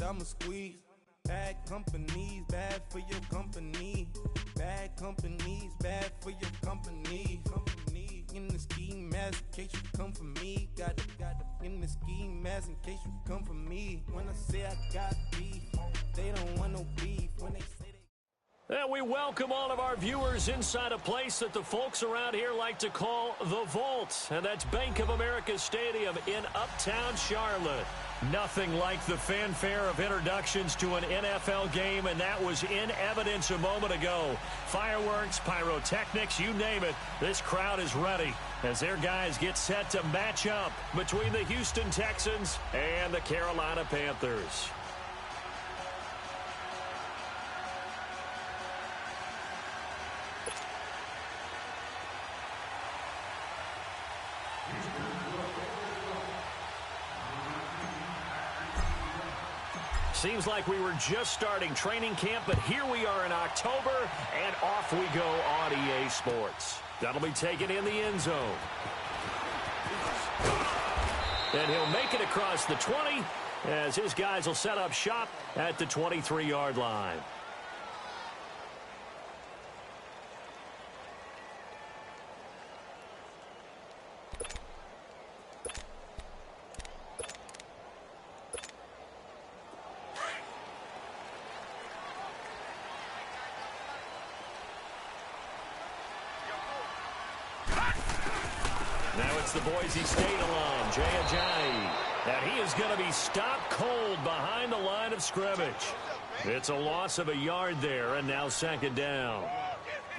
I'ma squeeze. Bad companies, bad for your company. Bad companies, bad for your company. Company in the ski mask in case you come for me. Got in the ski mask in case you come for me. When I say I got beef, they don't want no beef. When they say And we welcome all of our viewers inside a place that the folks around here like to call the Vault. And that's Bank of America Stadium in Uptown Charlotte. Nothing like the fanfare of introductions to an NFL game, and that was in evidence a moment ago. Fireworks, pyrotechnics, you name it, this crowd is ready as their guys get set to match up between the Houston Texans and the Carolina Panthers. Seems like we were just starting training camp, but here we are in October, and off we go on EA Sports. That'll be taken in the end zone. And he'll make it across the 20 as his guys will set up shop at the 23-yard line. Now it's the Boise State alum, Jay Ajayi. And he is going to be stopped cold behind the line of scrimmage. It's a loss of a yard there, and now second down.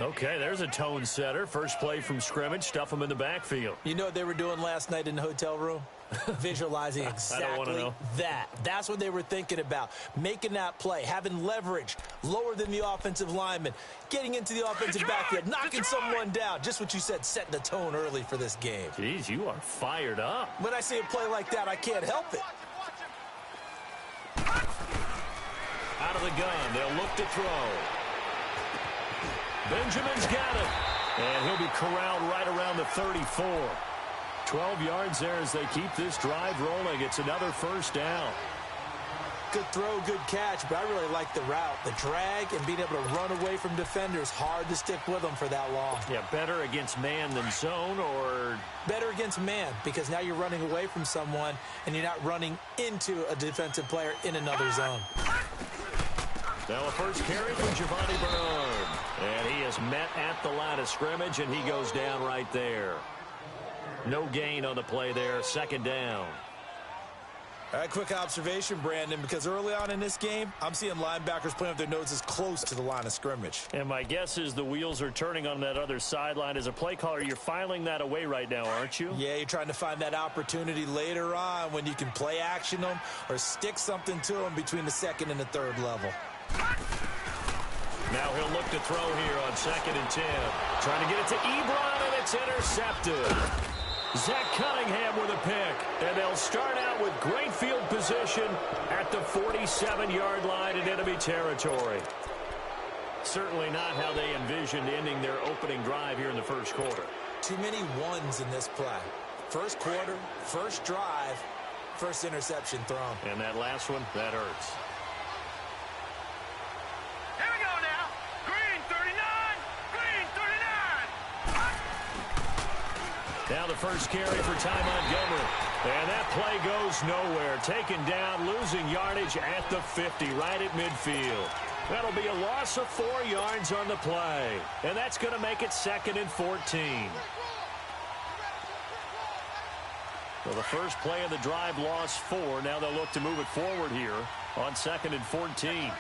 Okay, there's a tone setter. First play from scrimmage, stuff them in the backfield. You know what they were doing last night in the hotel room? Visualizing exactly that. That's what they were thinking about. Making that play, having leverage, lower than the offensive lineman, getting into the offensive backfield, knocking someone down. Just what you said, setting the tone early for this game. Jeez, you are fired up. When I see a play like that, I can't help it. Out of the gun, they'll look to throw. Benjamin's got it. And he'll be corralled right around the 34. 12 yards there as they keep this drive rolling. It's another first down. Good throw, good catch, but I really like the route. The drag and being able to run away from defenders. Hard to stick with them for that long. Yeah, better against man than zone, or? Better against man, because now you're running away from someone and you're not running into a defensive player in another zone. Now a first carry from Giovanni Bernard. And he is met at the line of scrimmage, and he goes down right there. No gain on the play there, second down. All right, quick observation, Brandon, because early on in this game, I'm seeing linebackers playing with their noses close to the line of scrimmage. And my guess is the wheels are turning on that other sideline. As a play caller, you're filing that away right now, aren't you? Yeah, you're trying to find that opportunity later on when you can play action them or stick something to them between the second and the third level. Now he'll look to throw here on 2nd and 10. Trying to get it to Ebron, and it's intercepted. Zach Cunningham with a pick. And they'll start out with great field position at the 47-yard line in enemy territory. Certainly not how they envisioned ending their opening drive here in the first quarter. Too many ones in this play. First quarter, first drive, first interception thrown. And that last one, that hurts. Now the first carry for Ty Montgomery. And that play goes nowhere. Taken down, losing yardage at the 50, right at midfield. That'll be a loss of 4 yards on the play. And that's going to make it 2nd and 14. Well, the first play of the drive lost 4. Now they'll look to move it forward here on 2nd and 14.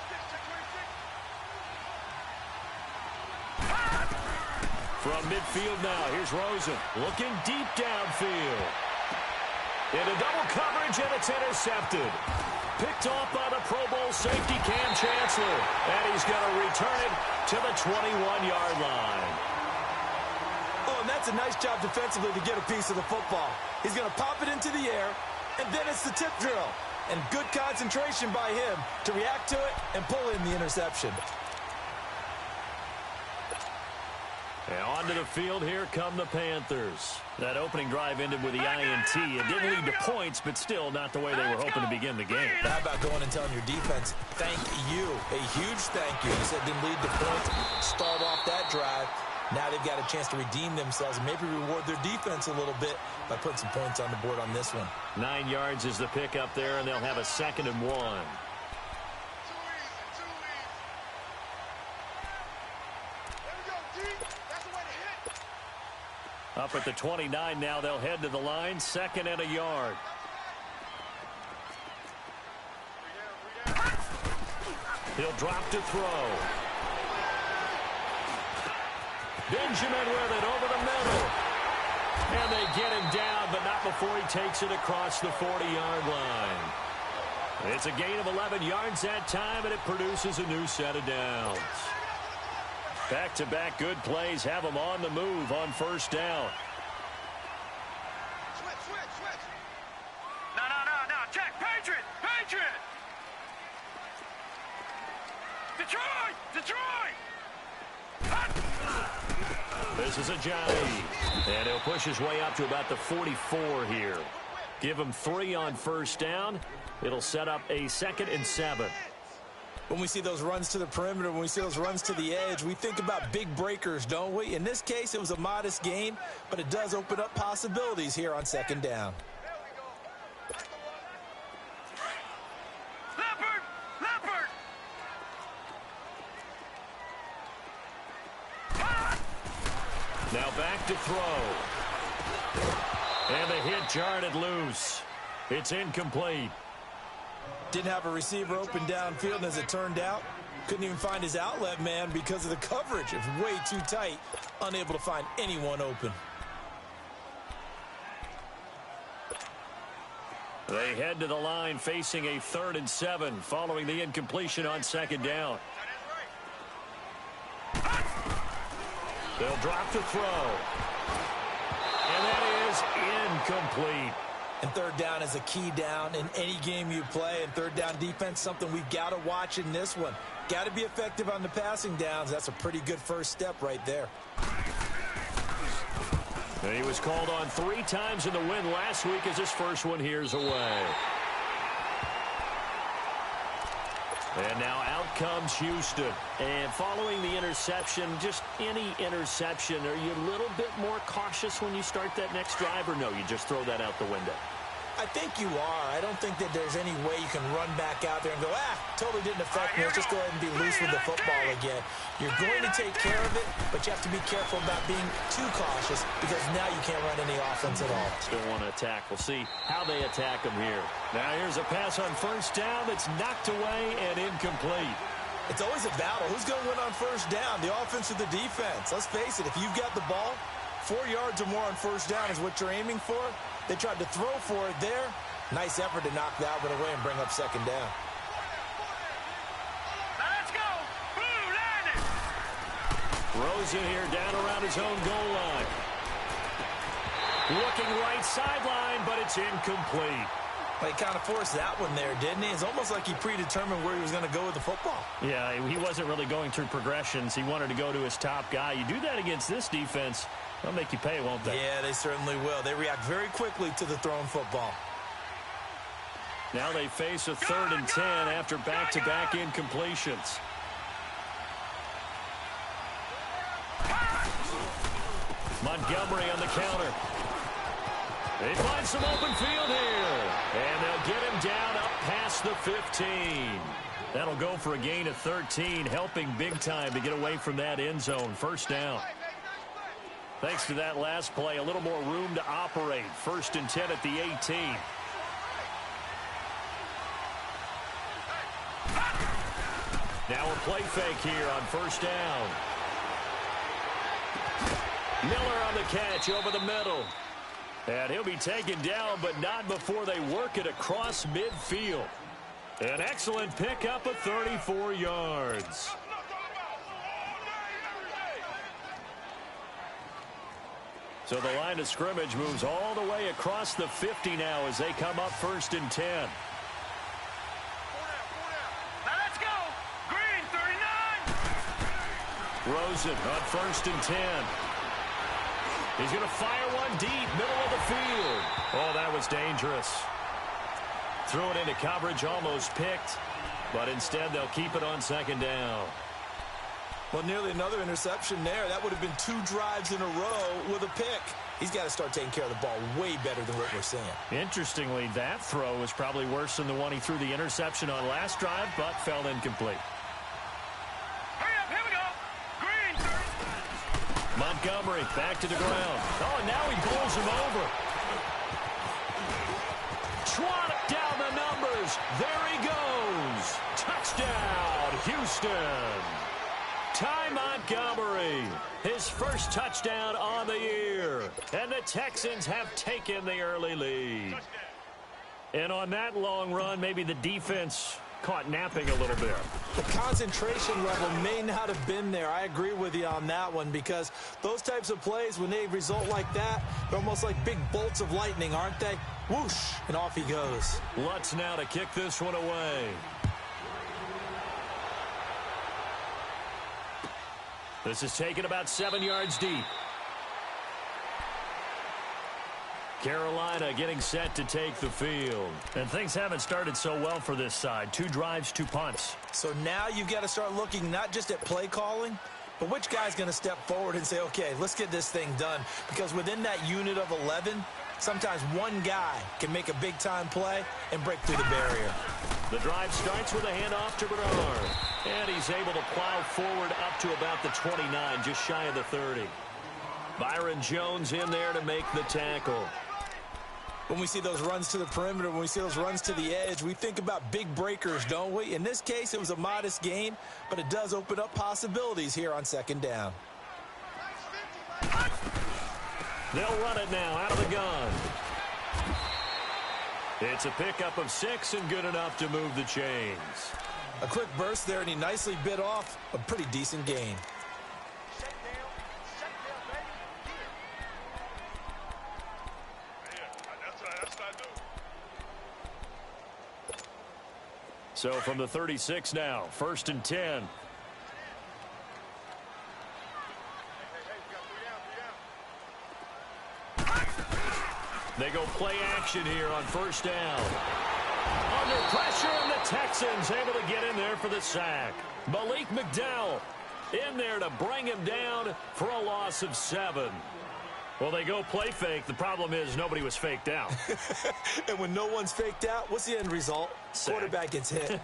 From midfield now, here's Rosen looking deep downfield. Into double coverage, and it's intercepted. Picked off by the Pro Bowl safety Cam Chancellor. And he's going to return it to the 21-yard line. Oh, and that's a nice job defensively to get a piece of the football. He's going to pop it into the air, and then it's the tip drill. And good concentration by him to react to it and pull in the interception. And onto the field, here come the Panthers. That opening drive ended with the INT. It didn't lead to points, but still not the way they were hoping to begin the game. How about going and telling your defense, thank you, a huge thank you. You said it didn't lead to points, start off that drive. Now they've got a chance to redeem themselves and maybe reward their defense a little bit by putting some points on the board on this one. 9 yards is the pick up there, and they'll have a 2nd and 1. Up at the 29 now, they'll head to the line, 2nd and a yard. He'll drop to throw. Benjamin with it over the middle. And they get him down, but not before he takes it across the 40-yard line. It's a gain of 11 yards that time, and it produces a new set of downs. Back-to-back good plays have them on the move on 1st down. Switch. No. Check. Patriot. Detroit. This is a Johnny. And he'll push his way up to about the 44 here. Give him 3 on 1st down. It'll set up a 2nd and 7. When we see those runs to the perimeter, when we see those runs to the edge, we think about big breakers, don't we? In this case, it was a modest gain, but it does open up possibilities here on 2nd down. Leopard. Now back to throw. And the hit jarred it loose. It's incomplete. Didn't have a receiver open downfield, and as it turned out, couldn't even find his outlet man because of the coverage. It was way too tight, unable to find anyone open. They head to the line facing a 3rd and 7 following the incompletion on 2nd down. They'll drop to throw. And that is incomplete. And 3rd down is a key down in any game you play. And 3rd down defense, something we've got to watch in this one. Got to be effective on the passing downs. That's a pretty good first step right there. And he was called on 3 times in the win last week as his first one here's away. And now out comes Houston. And following the interception, just any interception, are you a little bit more cautious when you start that next drive, or no, you just throw that out the window? I think you are. I don't think that there's any way you can run back out there and go, totally didn't affect me. Let's just go ahead and be loose with the football again. You're going to take care of it, but you have to be careful about being too cautious because now you can't run any offense at all. Still want to attack. We'll see how they attack them here. Now here's a pass on 1st down that's knocked away and incomplete. It's always a battle. Who's going to win on 1st down, the offense or the defense? Let's face it, if you've got the ball, 4 yards or more on 1st down is what you're aiming for. They tried to throw for it there. Nice effort to knock that one away and bring up 2nd down. Now let's go. Blue landed. Rosen here down around his own goal line. Looking right sideline, but it's incomplete. Well, he kind of forced that one there, didn't he? It's almost like he predetermined where he was going to go with the football. Yeah, he wasn't really going through progressions. He wanted to go to his top guy. You do that against this defense, they'll make you pay, won't they? Yeah, they certainly will. They react very quickly to the thrown football. Now they face a 3rd and 10 after back-to-back incompletions. Montgomery on the counter. They find some open field here. And they'll get him down up past the 15. That'll go for a gain of 13, helping big time to get away from that end zone. 1st down. Thanks to that last play, a little more room to operate. 1st and 10 at the 18. Now a play fake here on 1st down. Miller on the catch over the middle. And he'll be taken down, but not before they work it across midfield. An excellent pickup of 34 yards. So the line of scrimmage moves all the way across the 50 now as they come up 1st and 10. Now let's go. Green, 39. Throws it on 1st and 10. He's going to fire one deep, middle of the field. Oh, that was dangerous. Threw it into coverage, almost picked, but instead they'll keep it on 2nd down. Well, nearly another interception there. That would have been 2 drives in a row with a pick. He's got to start taking care of the ball way better than what we're seeing. Interestingly, that throw was probably worse than the one he threw the interception on last drive, but fell incomplete. Hurry up, here we go. Green, 30. Montgomery back to the ground. Oh, and now he pulls him over. Schwann down the numbers. There he goes. Touchdown, Houston. Ty Montgomery, his first touchdown on the year. And the Texans have taken the early lead. And on that long run, maybe the defense caught napping a little bit. The concentration level may not have been there. I agree with you on that one, because those types of plays, when they result like that, they're almost like big bolts of lightning, aren't they? Whoosh, and off he goes. Lutz now to kick this one away. This is taken about 7 yards deep. Carolina getting set to take the field. And things haven't started so well for this side. 2 drives, 2 punts. So now you've got to start looking not just at play calling, but which guy's going to step forward and say, okay, let's get this thing done. Because within that unit of 11, sometimes one guy can make a big-time play and break through the barrier. The drive starts with a handoff to Bernard. And he's able to plow forward up to about the 29, just shy of the 30. Byron Jones in there to make the tackle. When we see those runs to the perimeter, when we see those runs to the edge, we think about big breakers, don't we? In this case, it was a modest gain, but it does open up possibilities here on 2nd down. They'll run it now out of the gun. It's a pickup of 6 and good enough to move the chains. A quick burst there, and he nicely bit off a pretty decent gain. So from the 36 now, 1st and 10. They go play action here on 1st down. Under pressure, and the Texans able to get in there for the sack. Malik McDowell in there to bring him down for a loss of 7. Well, they go play fake. The problem is nobody was faked out. And when no one's faked out, what's the end result? Sack. Quarterback gets hit.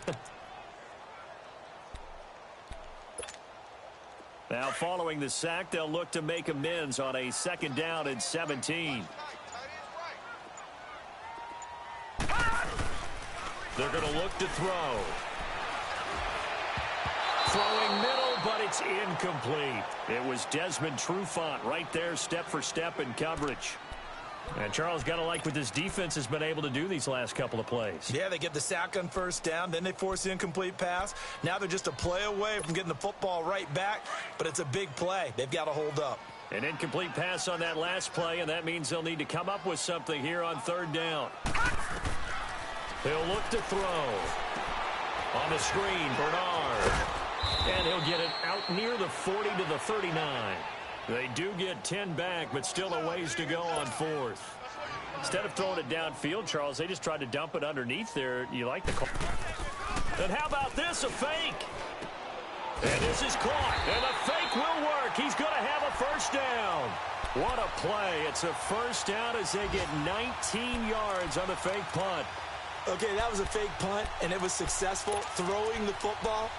Now, following the sack, they'll look to make amends on a 2nd down and 17. They're going to look to throw. Throwing middle, but it's incomplete. It was Desmond Trufant right there, step for step in coverage. And Charles, got to like what this defense has been able to do these last couple of plays. Yeah, they get the sack on 1st down, then they force the incomplete pass. Now they're just a play away from getting the football right back, but it's a big play. They've got to hold up. An incomplete pass on that last play, and that means they'll need to come up with something here on 3rd down. He'll look to throw. On the screen, Bernard. And he'll get it out near the 40 to the 39. They do get 10 back, but still a ways to go on 4th. Instead of throwing it downfield, Charles, they just tried to dump it underneath there. You like the call. And how about this, a fake? And this is caught, and the fake will work. He's going to have a 1st down. What a play. It's a 1st down as they get 19 yards on the fake punt. Okay, that was a fake punt, and it was successful. Throwing the football,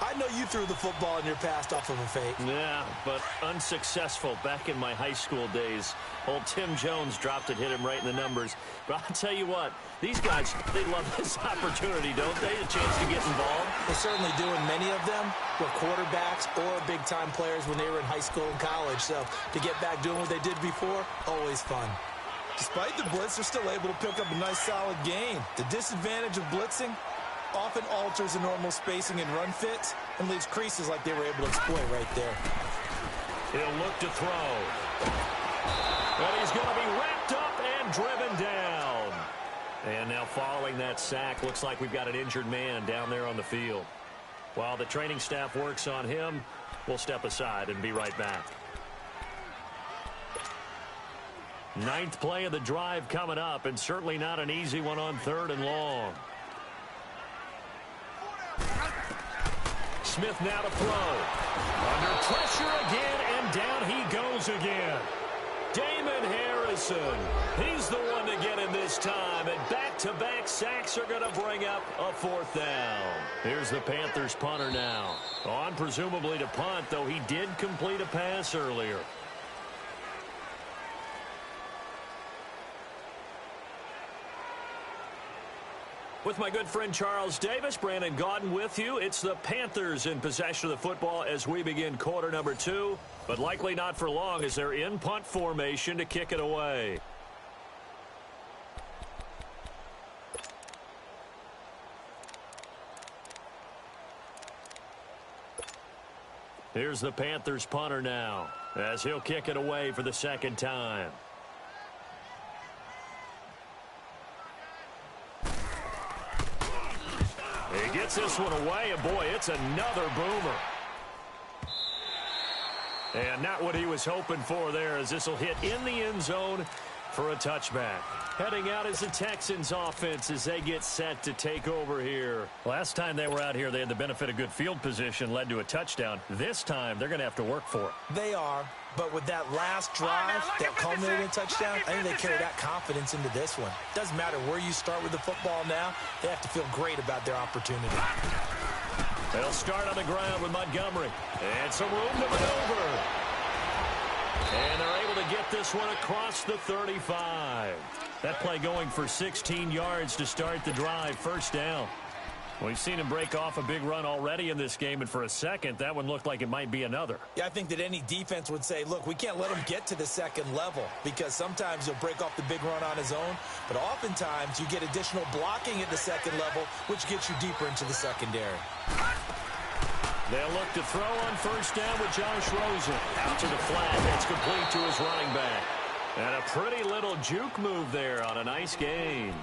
I know you threw the football in your past off of a fake. Yeah, but unsuccessful back in my high school days. Old Tim Jones dropped it, hit him right in the numbers. But I'll tell you what, these guys, they love this opportunity, don't they? A chance to get involved. They certainly do, and many of them were quarterbacks or big-time players when they were in high school and college. So to get back doing what they did before, always fun. Despite the blitz, they're still able to pick up a nice, solid gain. The disadvantage of blitzing often alters the normal spacing and run fits and leaves creases like they were able to exploit right there. He'll look to throw. And he's going to be wrapped up and driven down. And now following that sack, looks like we've got an injured man down there on the field. While the training staff works on him, We'll step aside and be right back. Ninth play of the drive coming up, and certainly not an easy one on 3rd and long. Smith now to throw. Under pressure again, and down he goes again. Damon Harrison, he's the one to get in this time, and back-to-back sacks are going to bring up a 4th down. Here's the Panthers punter now. On presumably to punt, though he did complete a pass earlier. With my good friend Charles Davis, Brandon Gaudin with you. It's the Panthers in possession of the football as we begin quarter number 2, but likely not for long as they're in punt formation to kick it away. Here's the Panthers punter now as he'll kick it away for the 2nd time. He gets this one away, and boy, it's another boomer. And not what he was hoping for there, as this will hit in the end zone for a touchback. Heading out is the Texans offense as they get set to take over here. Last time they were out here, they had the benefit of good field position, led to a touchdown. This time, they're going to have to work for it. They are, but with that last drive that culminated in a touchdown, I think they carry that confidence into this one. Doesn't matter where you start with the football now, they have to feel great about their opportunity. They'll start on the ground with Montgomery. And some room to maneuver. And they're able to get this one across the 35. That play going for 16 yards to start the drive. 1st down. We've seen him break off a big run already in this game, and for a second, that one looked like it might be another. Yeah, I think that any defense would say, look, we can't let him get to the 2nd level, because sometimes he'll break off the big run on his own, but oftentimes you get additional blocking at the 2nd level, which gets you deeper into the secondary. They'll look to throw on 1st down with Josh Rosen. Out to the flat. It's complete to his running back. And a pretty little juke move there on a nice gain.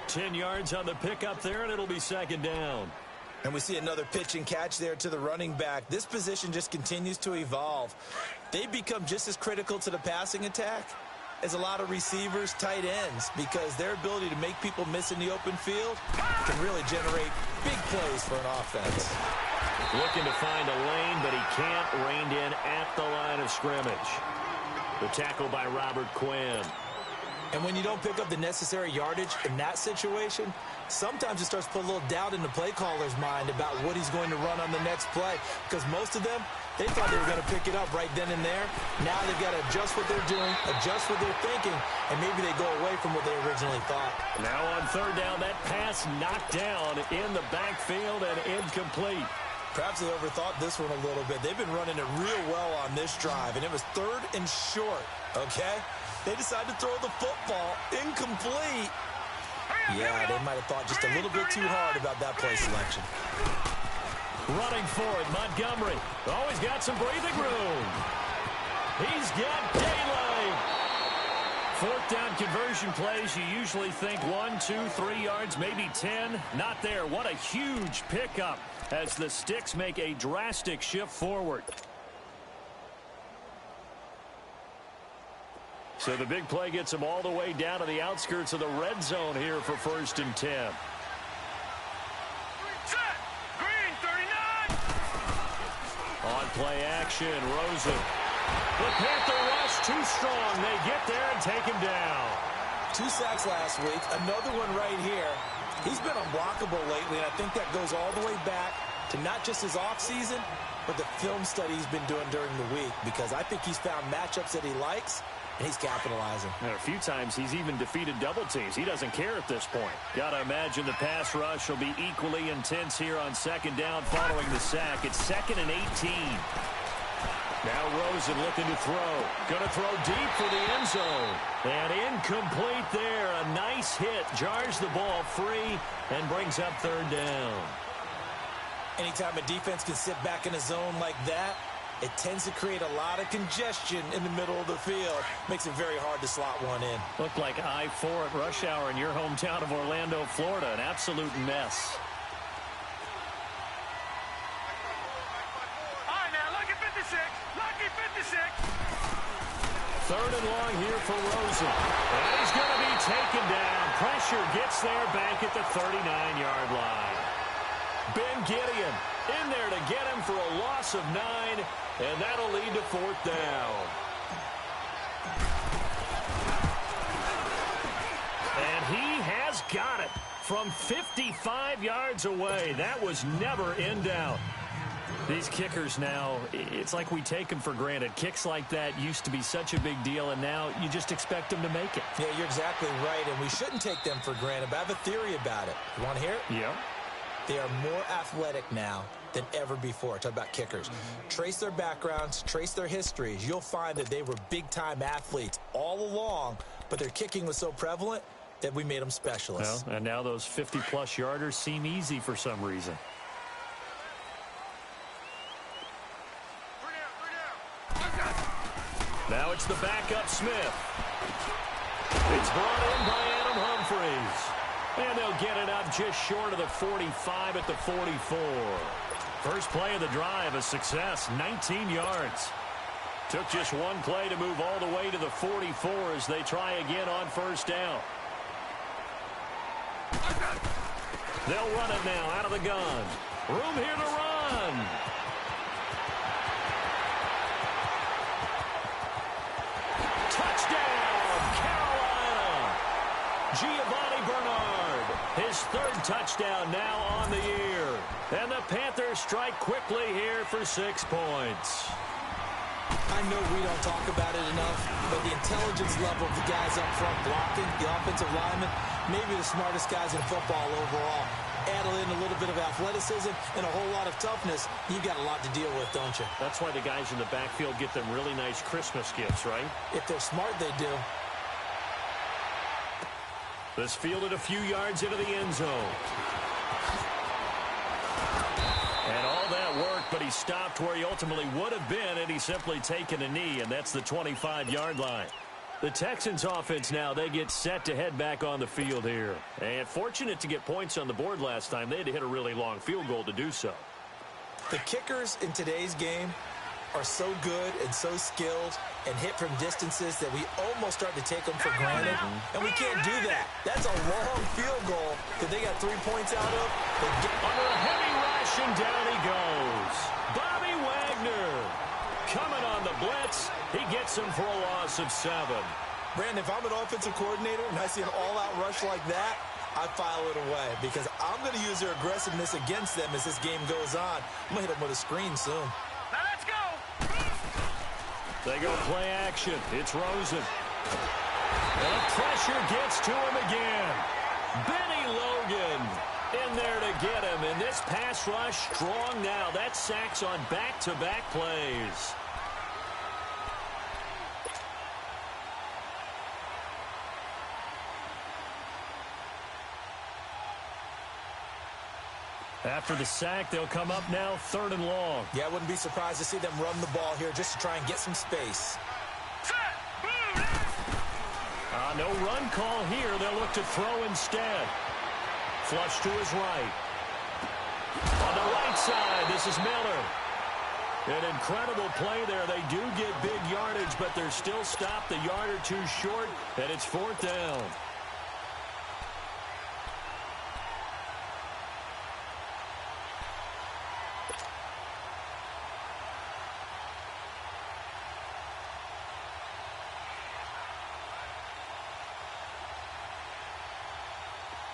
10 yards on the pickup there, and it'll be 2nd down. And we see another pitch and catch there to the running back. This position just continues to evolve. They become just as critical to the passing attack as a lot of receivers, tight ends, because their ability to make people miss in the open field can really generate big plays for an offense. Looking to find a lane, but he can't. Reined in at the line of scrimmage. The tackle by Robert Quinn. And when you don't pick up the necessary yardage in that situation, sometimes it starts to put a little doubt in the play caller's mind about what he's going to run on the next play. Because most of them, they thought they were going to pick it up right then and there. Now they've got to adjust what they're doing, adjust what they're thinking, and maybe they go away from what they originally thought. Now on 3rd down, that pass knocked down in the backfield and incomplete. Perhaps they overthought this one a little bit. They've been running it real well on this drive, and it was 3rd and short, okay? They decided to throw the football incomplete. Yeah, they might have thought just a little bit too hard about that play selection. Running for it, Montgomery. Always got some breathing room. He's got daylight. 4th down conversion plays, you usually think 1, 2, 3 yards, maybe 10. Not there. What a huge pickup as the Sticks make a drastic shift forward. So the big play gets them all the way down to the outskirts of the red zone here for 1st and 10. Set. Green 39. On play action, Rosen. The Panther rush too strong. They get there and take him down. 2 sacks last week. Another one right here. He's been unblockable lately, and I think that goes all the way back to not just his offseason, but the film study he's been doing during the week, because I think he's found matchups that he likes, and he's capitalizing. And a few times he's even defeated double teams. He doesn't care at this point. Got to imagine the pass rush will be equally intense here on 2nd down following the sack. It's 2nd and 18. Now Rosen looking to throw. Going to throw deep for the end zone. And incomplete there. A nice hit. Jars the ball free and brings up 3rd down. Anytime a defense can sit back in a zone like that, it tends to create a lot of congestion in the middle of the field. Makes it very hard to slot one in. Looked like I-4 at rush hour in your hometown of Orlando, Florida. An absolute mess. All right, now look at 57. Third and long here for Rosen. And he's going to be taken down. Pressure gets there back at the 39-yard line. Ben Gideon in there to get him for a loss of 9, and that'll lead to fourth down. And he has got it from 55 yards away. That was never in doubt. These kickers now, it's like we take them for granted. Kicks like that used to be such a big deal, and now you just expect them to make it. Yeah, you're exactly right, and we shouldn't take them for granted, but I have a theory about it. You want to hear it? Yeah. They are more athletic now than ever before. Talk about kickers. Trace their backgrounds, trace their histories. You'll find that they were big-time athletes all along, but their kicking was so prevalent that we made them specialists. Well, and now those 50-plus yarders seem easy for some reason. Now it's the backup Smith. It's brought in by Adam Humphries. And they'll get it up just short of the 45 at the 44. First play of the drive, a success, 19 yards. Took just one play to move all the way to the 44 as they try again on first down. They'll run it now out of the gun. Room here to run. Touchdown, Carolina. Giovanni Bernard, his third touchdown now on the year. And the Panthers strike quickly here for 6 points. I know we don't talk about it enough, but the intelligence level of the guys up front blocking, the offensive linemen, maybe the smartest guys in football overall. Add in a little bit of athleticism and a whole lot of toughness, you've got a lot to deal with, don't you? That's why the guys in the backfield get them really nice Christmas gifts, right? If they're smart, they do. This fielded a few yards into the end zone. And all that work, but he stopped where he ultimately would have been had he simply taken a knee, and that's the 25-yard line. The Texans offense now, they get set to head back on the field here. And fortunate to get points on the board last time. They had to hit a really long field goal to do so. The kickers in today's game are so good and so skilled and hit from distances that we almost start to take them for granted. And we can't do that. That's a long field goal that they got 3 points out of. Under a heavy rush, and down he goes. Bobby Wagner coming on the blitz. He gets him for a loss of 7. Brandon, if I'm an offensive coordinator and I see an all-out rush like that, I file it away because I'm going to use their aggressiveness against them as this game goes on. I'm going to hit them with a screen soon. Now let's go. They go play action. It's Rosen. And the pressure gets to him again. Benny Logan in there to get him. And this pass rush strong now. That's sacks on back-to-back plays. After the sack, they'll come up now 3rd and long. Yeah, I wouldn't be surprised to see them run the ball here just to try and get some space. No run call here. They'll look to throw instead. Flush to his right. On the right side, this is Miller. An incredible play there. They do get big yardage, but they're still stopped a yard or two short, and it's 4th down.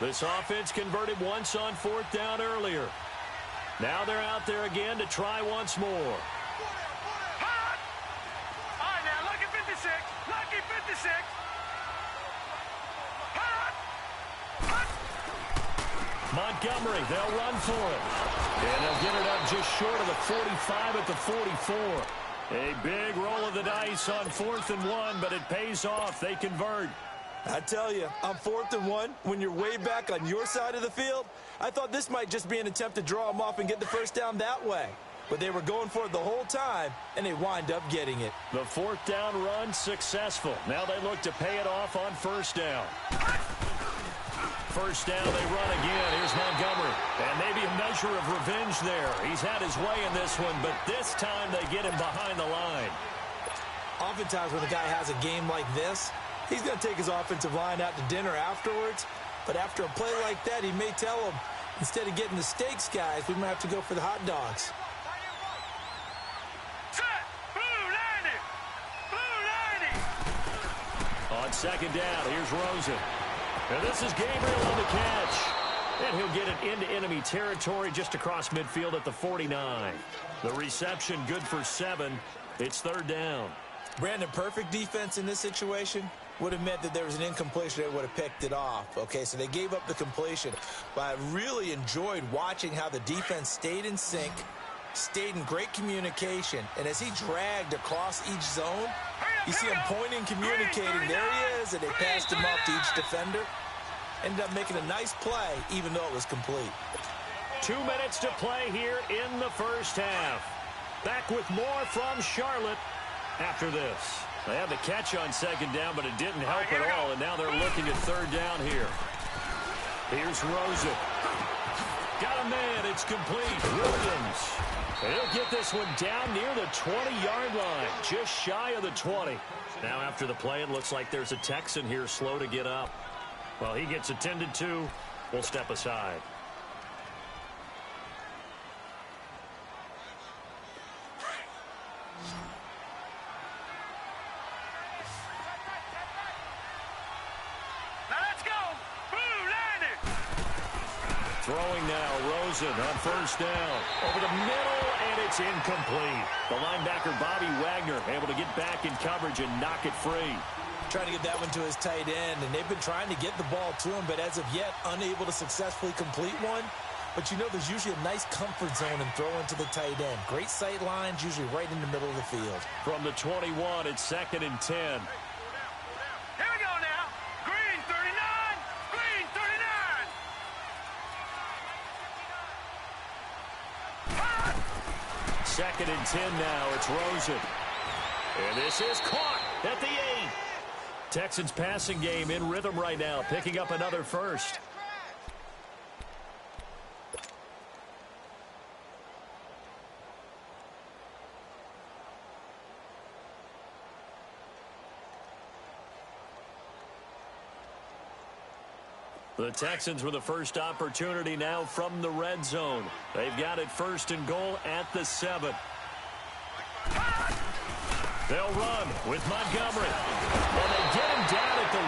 This offense converted once on 4th down earlier. Now they're out there again to try once more. Hot! All right, now, lucky 56. Lucky 56. Hot! Hot! Montgomery, they'll run for it. And they'll get it up just short of the 45 at the 44. A big roll of the dice on 4th and 1, but it pays off. They convert. I tell you, on 4th and 1, when you're way back on your side of the field, I thought this might just be an attempt to draw them off and get the first down that way. But they were going for it the whole time, and they wind up getting it. The 4th down run successful. Now they look to pay it off on 1st down. 1st down, they run again. Here's Montgomery. And maybe a measure of revenge there. He's had his way in this one, but this time they get him behind the line. Oftentimes when a guy has a game like this, he's going to take his offensive line out to dinner afterwards. But after a play like that, he may tell them, instead of getting the steaks, guys, we might have to go for the hot dogs. Set. Blue 90. Blue 90. On second down, here's Rosen. And this is Gabriel on the catch. And he'll get it into enemy territory just across midfield at the 49. The reception good for 7. It's third down. Brandon, perfect defense in this situation would have meant that there was an incompletion that would have picked it off. Okay, so they gave up the completion. But I really enjoyed watching how the defense stayed in sync, stayed in great communication, and as he dragged across each zone, you see him pointing, communicating. There he is, and they passed him off to each defender. Ended up making a nice play, even though it was complete. 2 minutes to play here in the first half. Back with more from Charlotte after this. They had the catch on second down, but it didn't help at all, and now they're looking at third down here. Here's Rosen. Got a man. It's complete. Williams. He'll get this one down near the 20-yard line, just shy of the 20. Now after the play, it looks like there's a Texan here slow to get up. Well, he gets attended to. We'll step aside. Throwing now, Rosen on first down. Over the middle, and it's incomplete. The linebacker, Bobby Wagner, able to get back in coverage and knock it free. Trying to get that one to his tight end, and they've been trying to get the ball to him, but as of yet, unable to successfully complete one. But you know there's usually a nice comfort zone in throwing to the tight end. Great sight lines, usually right in the middle of the field. From the 21, it's 2nd and 10. Here we go now. Green 39. Green 39. 2nd and 10 now. It's Rosen. And this is caught at the 8. Texans passing game in rhythm right now, picking up another first. The Texans with the first opportunity now from the red zone. They've got it 1st and goal at the 7. They'll run with Montgomery. And they get him down at the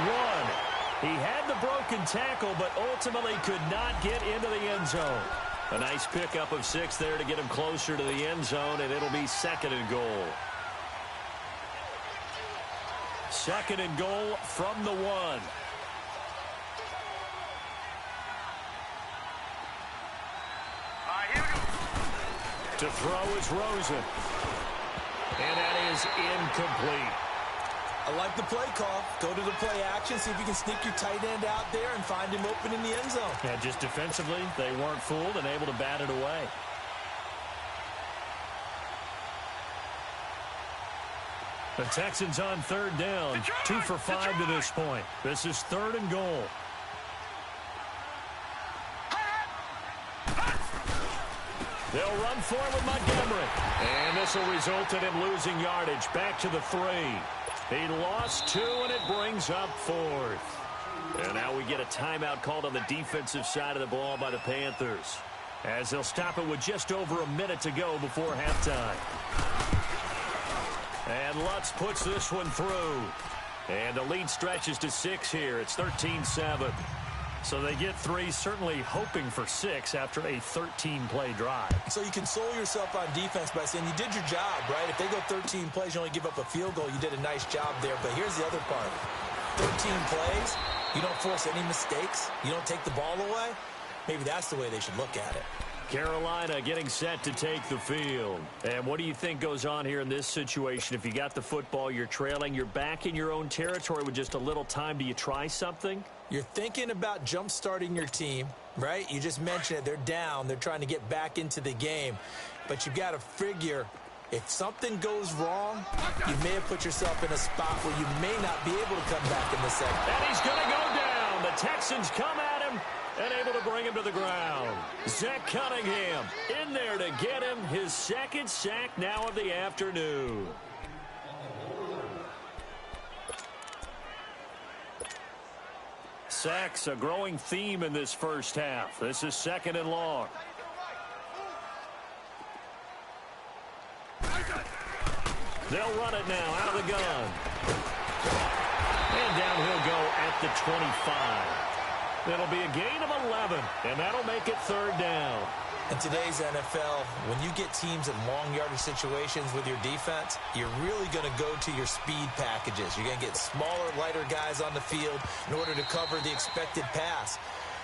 1. He had the broken tackle, but ultimately could not get into the end zone. A nice pickup of 6 there to get him closer to the end zone, and it'll be 2nd and goal. 2nd and goal from the 1. To throw is Rosen. And that is incomplete. I like the play call. Go to the play action, see if you can sneak your tight end out there and find him open in the end zone. Yeah, just defensively, they weren't fooled and able to bat it away. The Texans on 3rd down. 2 for 5 to this point. This is 3rd and goal. They'll run for it with Montgomery. And this will result in him losing yardage back to the 3. He lost 2, and it brings up 4th. And now we get a timeout called on the defensive side of the ball by the Panthers, as they'll stop it with just over a minute to go before halftime. And Lutz puts this one through. And the lead stretches to 6 here. It's 13-7. So they get 3, certainly hoping for 6 after a 13-play drive. So you console yourself on defense by saying you did your job, right? If they go 13 plays, you only give up a field goal, you did a nice job there. But here's the other part. 13 plays, you don't force any mistakes, you don't take the ball away. Maybe that's the way they should look at it. Carolina getting set to take the field. And what do you think goes on here in this situation? If you got the football, you're trailing, you're back in your own territory with just a little time. Do you try something? You're thinking about jump-starting your team, right? You just mentioned it. They're down. They're trying to get back into the game. But you've got to figure, if something goes wrong, you may have put yourself in a spot where you may not be able to come back in the second. And he's going to go down. The Texans come at him and able to bring him to the ground. Zach Cunningham in there to get him his 2nd sack now of the afternoon. Sacks, a growing theme in this first half. This is 2nd and long. They'll run it now out of the gun. And down he'll go at the 25. It'll be a gain of 11, and that'll make it 3rd down. In today's NFL, when you get teams in long yardage situations with your defense, you're really going to go to your speed packages. You're going to get smaller, lighter guys on the field in order to cover the expected pass.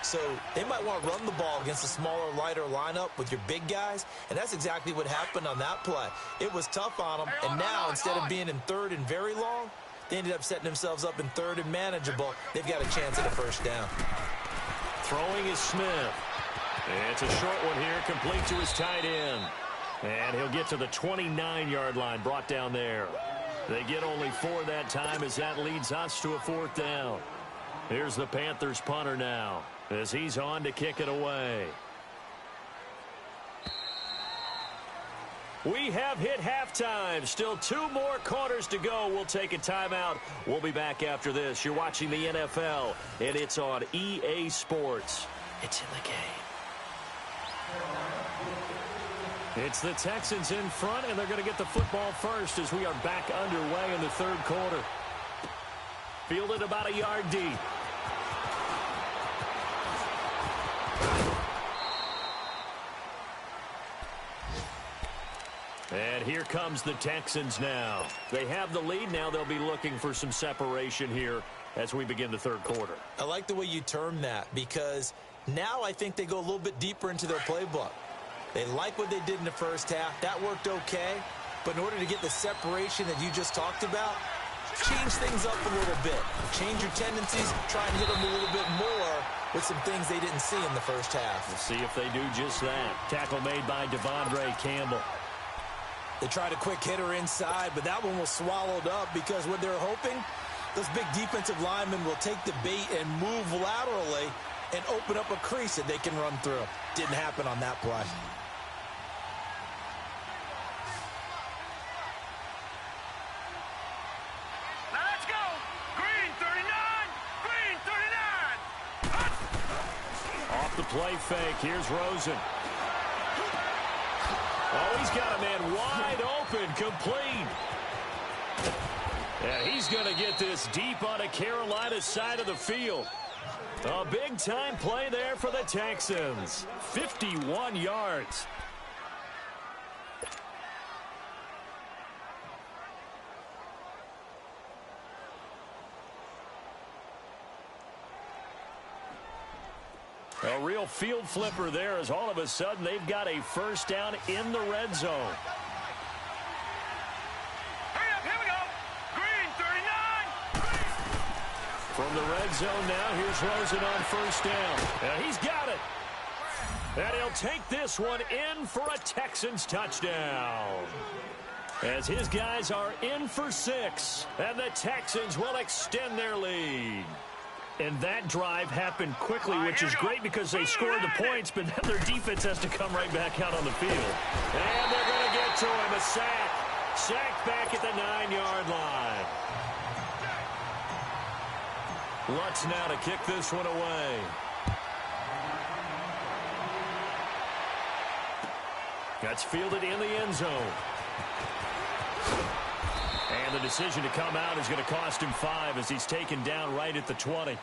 So they might want to run the ball against a smaller, lighter lineup with your big guys, and that's exactly what happened on that play. It was tough on them, and now instead of being in 3rd and very long, they ended up setting themselves up in 3rd and manageable. They've got a chance at a 1st down. Throwing is Smith. It's a short one here, complete to his tight end. And he'll get to the 29-yard line, brought down there. They get only 4 that time as that leads us to a 4th down. Here's the Panthers punter now as he's on to kick it away. We have hit halftime. Still 2 more quarters to go. We'll take a timeout. We'll be back after this. You're watching the NFL, and it's on EA Sports. It's in the game. It's the Texans in front, and they're going to get the football first as we are back underway in the 3rd quarter. Fielded about a yard deep. And here comes the Texans now. They have the lead. Now they'll be looking for some separation here as we begin the 3rd quarter. I like the way you term that because now I think they go a little bit deeper into their playbook. They like what they did in the first half. That worked okay. But in order to get the separation that you just talked about, change things up a little bit. Change your tendencies. Try and hit them a little bit more with some things they didn't see in the first half. We'll see if they do just that. Tackle made by Devondre Campbell. They tried a quick hitter inside, but that one was swallowed up because what they're hoping, those big defensive linemen will take the bait and move laterally and open up a crease that they can run through. Didn't happen on that play. Now let's go. Green 39. Green 39. Off the play fake. Here's Rosen. Oh, he's got a man wide open, complete. And he's going to get this deep on the Carolina side of the field. A big-time play there for the Texans. 51 yards. A real field flipper there as all of a sudden they've got a 1st down in the red zone. Hurry up, here we go. Green 39. From the red zone now, here's Rosen on 1st down. And he's got it. And he'll take this one in for a Texans touchdown. As his guys are in for 6. And the Texans will extend their lead. And that drive happened quickly, which is great because they scored the points, but then their defense has to come right back out on the field. And they're going to get to him, a sack. Sacked back at the 9-yard line. Lutz now to kick this one away. That's fielded in the end zone. And the decision to come out is going to cost him 5 as he's taken down right at the 20.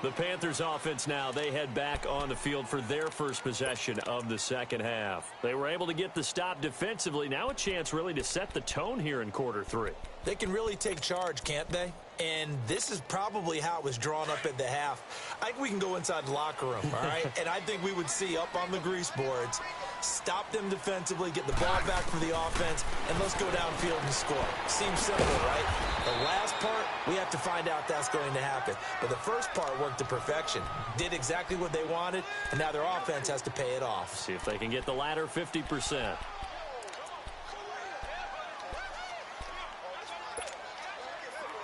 The Panthers offense now, they head back on the field for their first possession of the 2nd half. They were able to get the stop defensively. Now a chance really to set the tone here in quarter 3. They can really take charge, can't they? And this is probably how it was drawn up at the half. I think we can go inside the locker room, all right? And I think we would see up on the grease boards, stop them defensively, get the ball back for the offense, and let's go downfield and score. Seems simple, right? The last part, we have to find out that's going to happen. But the first part worked to perfection. Did exactly what they wanted, and now their offense has to pay it off. See if they can get the latter 50%.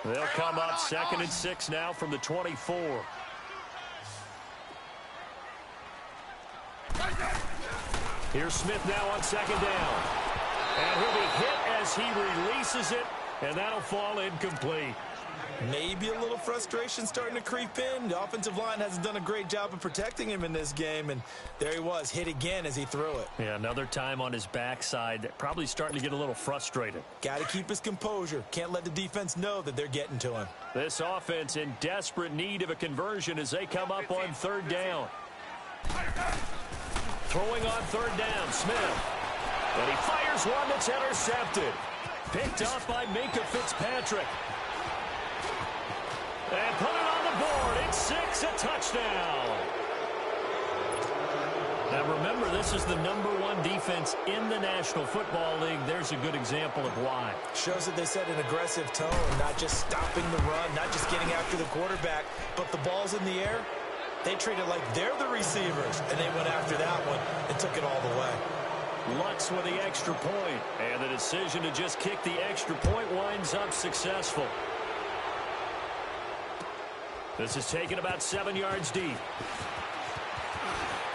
They'll come up 2nd and 6 now from the 24. Here's Smith now on 2nd down. And he'll be hit as he releases it, and that'll fall incomplete. Maybe a little frustration starting to creep in. The offensive line hasn't done a great job of protecting him in this game, and there he was, hit again as he threw it. Yeah, another time on his backside, probably starting to get a little frustrated. Got to keep his composure. Can't let the defense know that they're getting to him. This offense in desperate need of a conversion as they come up on third down. Throwing on third down, Smith. And he fires one that's intercepted. Picked off by Minka Fitzpatrick. And put it on the board. It's 6, a touchdown. Now remember, this is the #1 defense in the National Football League. There's a good example of why. Shows that they set an aggressive tone, not just stopping the run, not just getting after the quarterback, but the ball's in the air. They treat it like they're the receivers, and they went after that one and took it all the way. Lutz with the extra point, and the decision to just kick the extra point winds up successful. This is taken about 7 yards deep.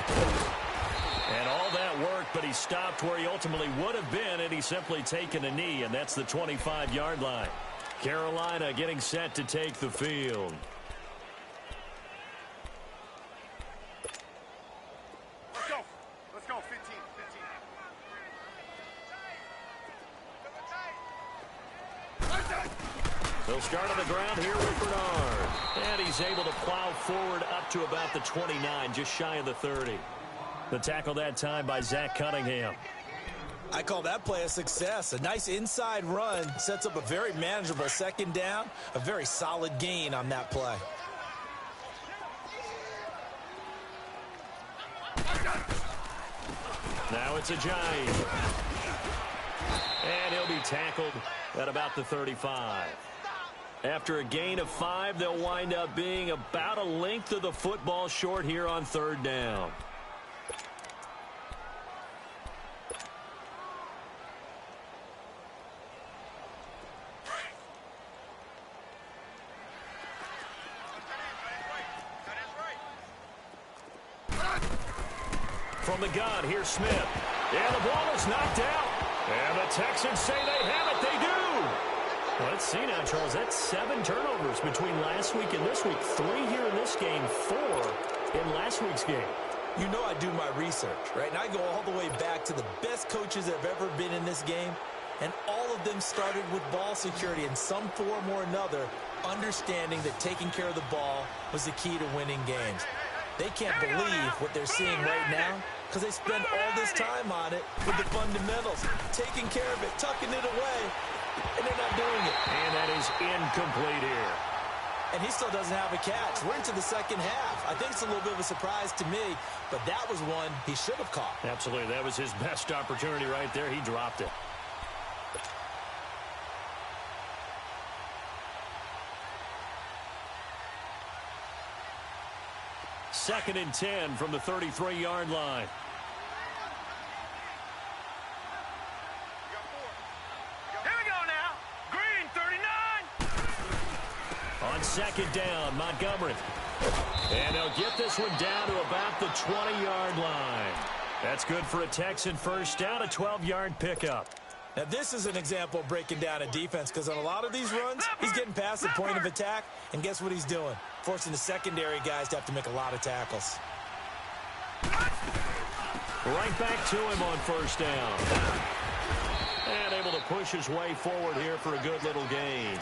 And all that work, but he stopped where he ultimately would have been, and he's simply taken a knee, and that's the 25-yard line. Carolina getting set to take the field. Let's go, 15. They'll start on the ground here with Bernard. And he's able to plow forward up to about the 29, just shy of the 30. The tackle that time by Zach Cunningham. I call that play a success. A nice inside run sets up a very manageable second down. A very solid gain on that play. Now it's a giant. And he'll be tackled at about the 35. After a gain of 5, they'll wind up being about a length of the football short here on third down. From the gun, here's Smith. And the ball is knocked out. And the Texans say they have it. They do. Let's see now, Charles. That's 7 turnovers between last week and this week. 3 here in this game, 4 in last week's game. You know I do my research, right? And I go all the way back to the best coaches that have ever been in this game. And all of them started with ball security in some form or another, understanding that taking care of the ball was the key to winning games. They can't believe what they're seeing right now because they spend all this time on it with the fundamentals, taking care of it, tucking it away, and they're not doing it. And that is incomplete here. And he still doesn't have a catch. We're into the second half. I think it's a little bit of a surprise to me, but that was one he should have caught. Absolutely. That was his best opportunity right there. He dropped it. Second and 10 from the 33-yard line. Here we go now. Green, 39. On second down, Montgomery. And they'll get this one down to about the 20-yard line. That's good for a Texan first down, a 12-yard pickup. Now, this is an example of breaking down a defense because on a lot of these runs, he's getting past the point of attack, and guess what he's doing? Forcing the secondary guys to have to make a lot of tackles. Right back to him on first down. And able to push his way forward here for a good little gain.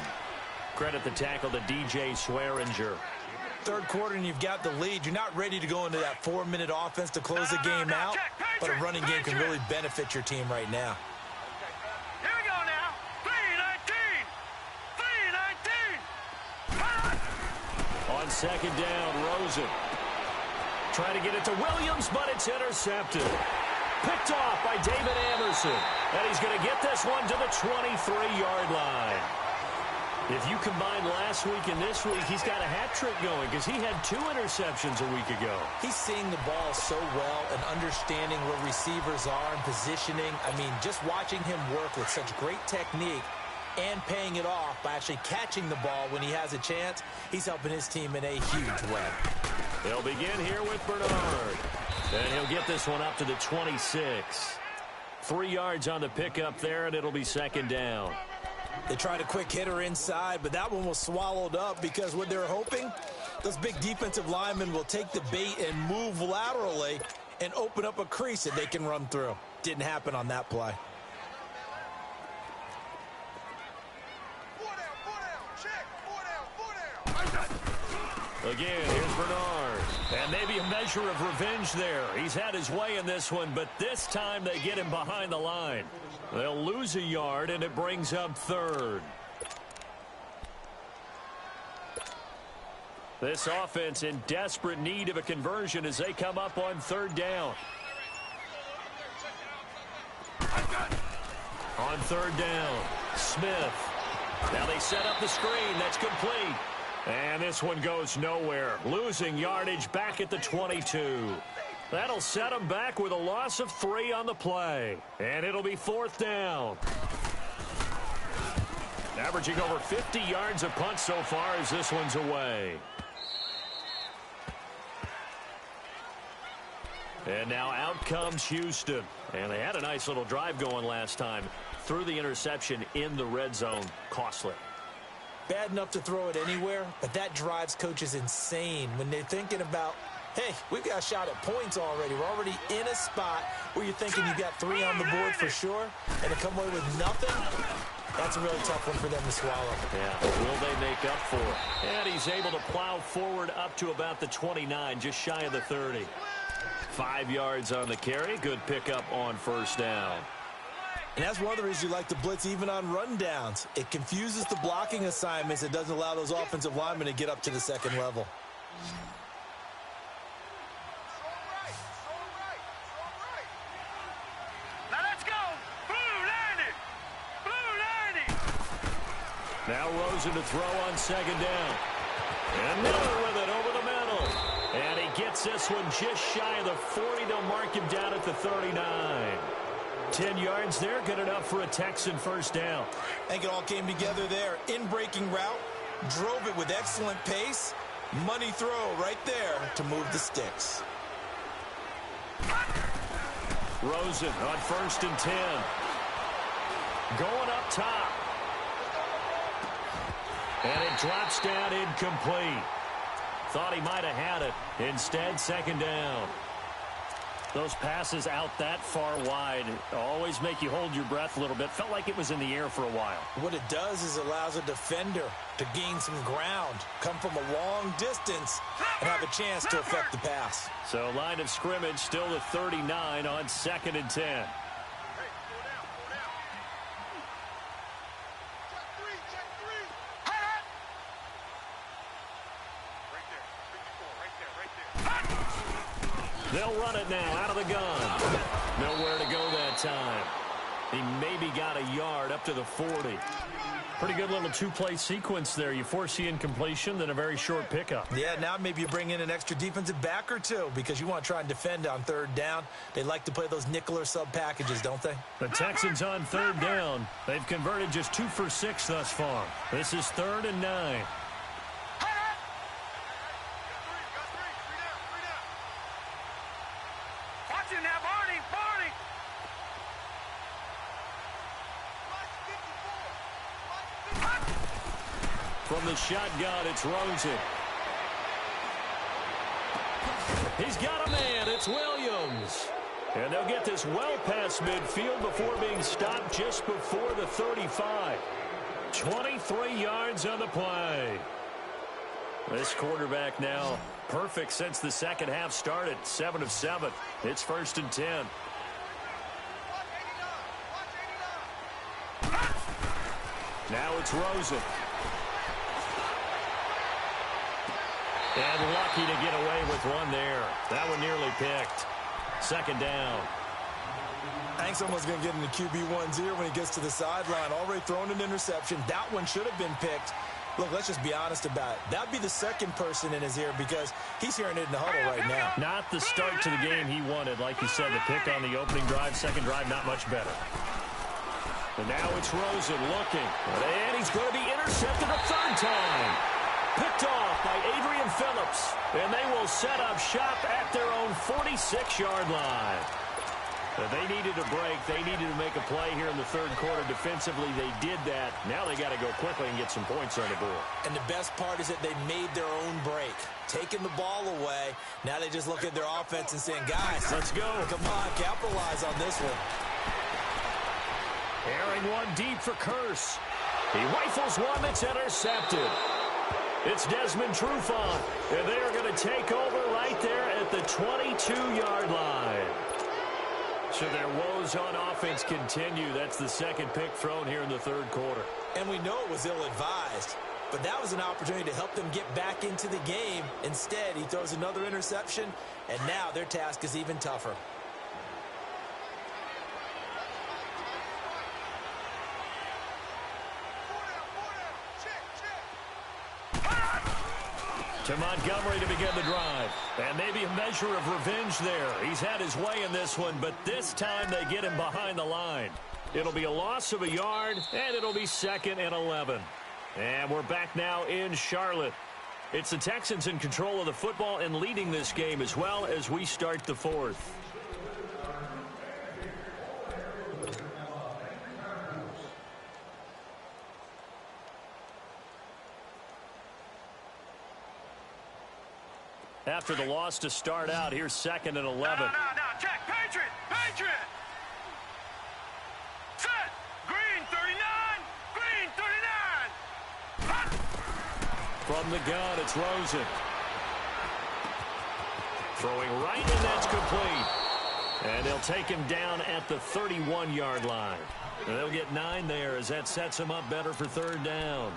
Credit the tackle to DJ Swearinger. Third quarter and you've got the lead. You're not ready to go into that 4-minute offense to close the game out, but a running game can really benefit your team right now. Here we go now. 3-19. 3-19. On second down, Rosen. Trying to get it to Williams, but it's intercepted. Picked off by David Anderson. And he's going to get this one to the 23-yard line. If you combine last week and this week, he's got a hat trick going because he had 2 interceptions a week ago. He's seeing the ball so well and understanding where receivers are and positioning. I mean, just watching him work with such great technique and paying it off by actually catching the ball when he has a chance, he's helping his team in a huge way. They'll begin here with Bernard. And he'll get this one up to the 26. 3 yards on the pickup there, and it'll be second down. They tried a quick hitter inside, but that one was swallowed up because what they're hoping, those big defensive linemen will take the bait and move laterally and open up a crease that they can run through. Didn't happen on that play. Again, here's Bernard. And maybe a measure of revenge there. He's had his way in this one, but this time they get him behind the line. They'll lose a yard, and it brings up third. This offense in desperate need of a conversion as they come up on third down. On third down, Smith. Now they set up the screen. That's complete. And this one goes nowhere. Losing yardage back at the 22. That'll set them back with a loss of 3 on the play. And it'll be fourth down. Averaging over 50 yards a punt so far as this one's away. And now out comes Houston. And they had a nice little drive going last time. Threw the interception in the red zone. Costly. Bad enough to throw it anywhere, but that drives coaches insane when they're thinking about, hey, we've got a shot at points already. We're already in a spot where you're thinking you got 3 on the board for sure, and to come away with nothing, that's a really tough one for them to swallow. Yeah, will they make up for it? And he's able to plow forward up to about the 29, just shy of the 30. 5 yards on the carry. Good pickup on first down. And that's one of the reasons you like to blitz even on rundowns. It confuses the blocking assignments. It doesn't allow those offensive linemen to get up to the second level. Now let's go. Blue 90. Blue 90. Now Rosen to throw on second down. And Miller with it over the middle. And he gets this one just shy of the 40. They'll mark him down at the 39. 10 yards there, good enough for a Texan first down. I think it all came together there. In-breaking route, drove it with excellent pace. Money throw right there to move the sticks. Rosen on first and 10. Going up top. And it drops down incomplete. Thought he might have had it. Instead, second down. Those passes out that far wide always make you hold your breath a little bit. Felt like it was in the air for a while. What it does is allows a defender to gain some ground, come from a long distance, and have a chance to affect the pass. So line of scrimmage still the 39 on second and 10. They'll run it now out of the gun. Nowhere to go that time. He maybe got a yard up to the 40. Pretty good little two-play sequence there. You force the incompletion, then a very short pickup. Yeah, now maybe you bring in an extra defensive back or two because you want to try and defend on third down. They like to play those nickel or sub packages, don't they? The Texans on third down. They've converted just 2 for 6 thus far. This is 3rd and 9. From the shotgun, it's Rosen. He's got a man. It's Williams. And they'll get this well past midfield before being stopped just before the 35. 23 yards on the play. This quarterback now perfect since the second half started. 7 of 7. It's 1st and 10. Now it's Rosen. And lucky to get away with one there. That one nearly picked. Second down. I think someone's going to get in the QB1's ear when he gets to the sideline. Already thrown an interception. That one should have been picked. Look, let's just be honest about it. That'd be the second person in his ear because he's hearing it in the huddle right now. Not the start to the game he wanted. Like you said, the pick on the opening drive, second drive, not much better. And now it's Rosen looking. And he's going to be intercepted a third time. Picked off by Adrian Phillips. And they will set up shop at their own 46-yard line. They needed a break. They needed to make a play here in the third quarter. Defensively, they did that. Now they got to go quickly and get some points on the board. And the best part is that they made their own break. Taking the ball away. Now they just look at their offense and saying, guys, let's go. Come on, capitalize on this one. Airing one deep for Curse. He rifles one that's intercepted. It's Desmond Trufant, and they are going to take over right there at the 22-yard line. So their woes on offense continue. That's the second pick thrown here in the third quarter. And we know it was ill-advised, but that was an opportunity to help them get back into the game. Instead, he throws another interception, and now their task is even tougher. To Montgomery to begin the drive. And maybe a measure of revenge there. He's had his way in this one, but this time they get him behind the line. It'll be a loss of a yard, and it'll be 2nd and 11. And we're back now in Charlotte. It's the Texans in control of the football and leading this game as well as we start the fourth. After the loss to start out, here's 2nd and 11. No, check. Patriot. Set. Green 39. Green 39. Hot. From the gun, it's Rosen. Throwing right, and that's complete. And they'll take him down at the 31-yard line. And they'll get 9 there as that sets him up better for third down.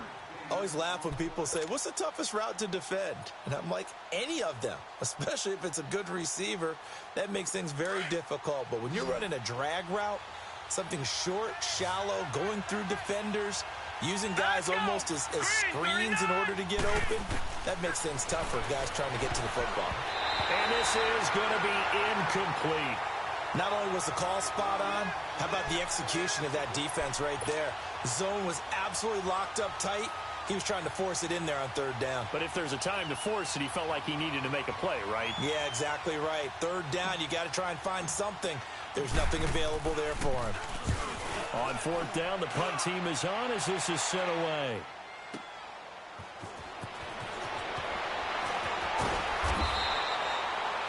I always laugh when people say, what's the toughest route to defend? And I'm like, any of them, especially if it's a good receiver. That makes things very difficult. But when you're running a drag route, something short, shallow, going through defenders, using guys almost as screens in order to get open, that makes things tougher, guys trying to get to the football. And this is going to be incomplete. Not only was the call spot on, how about the execution of that defense right there? The zone was absolutely locked up tight. He was trying to force it in there on third down. But if there's a time to force it, he felt like he needed to make a play, right? Yeah, exactly right. Third down, you got to try and find something. There's nothing available there for him. On fourth down, the punt team is on as this is sent away.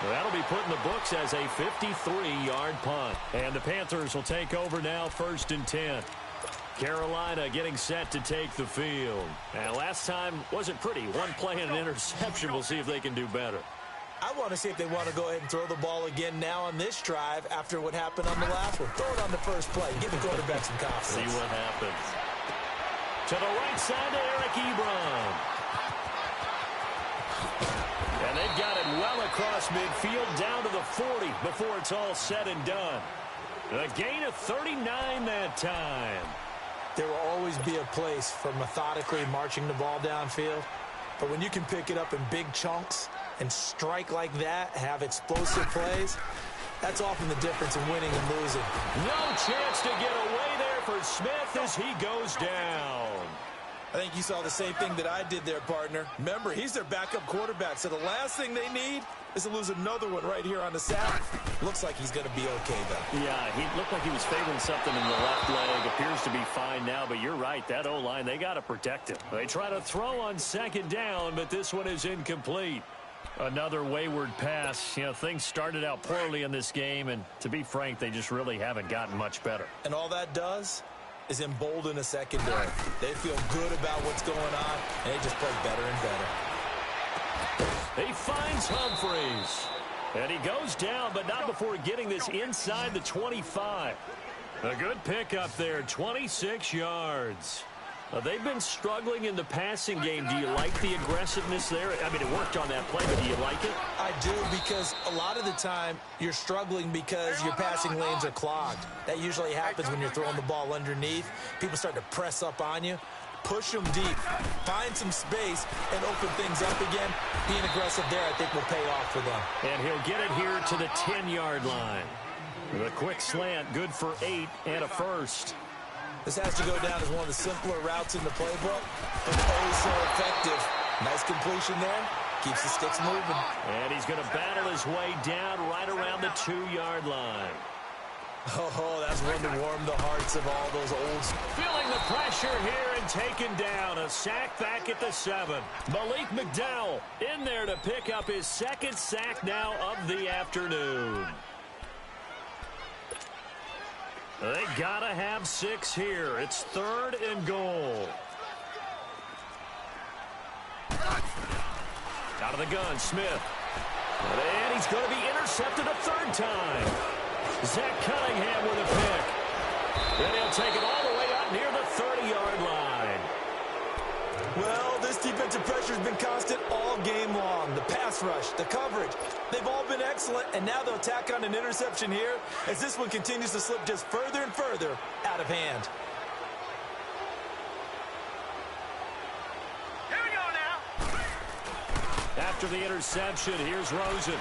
Well, that'll be put in the books as a 53-yard punt. And the Panthers will take over now, 1st and 10. Carolina getting set to take the field. And last time wasn't pretty. One play and an interception. We'll see if they can do better. I want to see if they want to go ahead and throw the ball again now on this drive after what happened on the last one. Throw it on the first play. Give the quarterback some confidence. See what happens. To the right side to Eric Ebron. And they've got it well across midfield down to the 40 before it's all said and done. A gain of 39 that time. There will always be a place for methodically marching the ball downfield. But when you can pick it up in big chunks and strike like that, have explosive plays, that's often the difference in winning and losing. No chance to get away there for Smith as he goes down. I think you saw the same thing that I did there, partner. Remember, he's their backup quarterback, so the last thing they need is to lose another one right here on the sack. Looks like he's going to be okay, though. Yeah, he looked like he was favoring something in the left leg. Appears to be fine now, but you're right. That O-line, they got to protect him. They try to throw on 2nd down, but this one is incomplete. Another wayward pass. You know, things started out poorly in this game, and to be frank, they just really haven't gotten much better. And all that does is embolden a secondary. They feel good about what's going on, and they just play better and better. He finds Humphreys. And he goes down, but not before getting this inside the 25. A good pickup there, 26 yards. They've been struggling in the passing game. Do you like the aggressiveness there? I mean, it worked on that play, but do you like it? I do, because a lot of the time you're struggling because your passing lanes are clogged. That usually happens when you're throwing the ball underneath. People start to press up on you. Push them deep. Find some space and open things up again. Being aggressive there, I think, will pay off for them. And he'll get it here to the 10-yard line. The quick slant, good for 8 and a first. This has to go down as one of the simpler routes in the playbook, but oh so effective. Nice completion there. Keeps the sticks moving. And he's going to battle his way down right around the 2-yard line. Oh, that's one to warm the hearts of all those old. Feeling the pressure here and taken down. A sack back at the 7. Malik McDowell in there to pick up his second sack now of the afternoon. They gotta have 6 here. It's 3rd and goal. Out of the gun, Smith. And he's going to be intercepted a 3rd time. Zach Cunningham with a pick. Then he'll take it all the way up near the 30-yard line. Well, this defensive pressure has been constant all game long. The pass rush, the coverage, they've all been excellent, and now they'll tack on an interception here as this one continues to slip just further and further out of hand. Here we go now. After the interception, here's Rosen.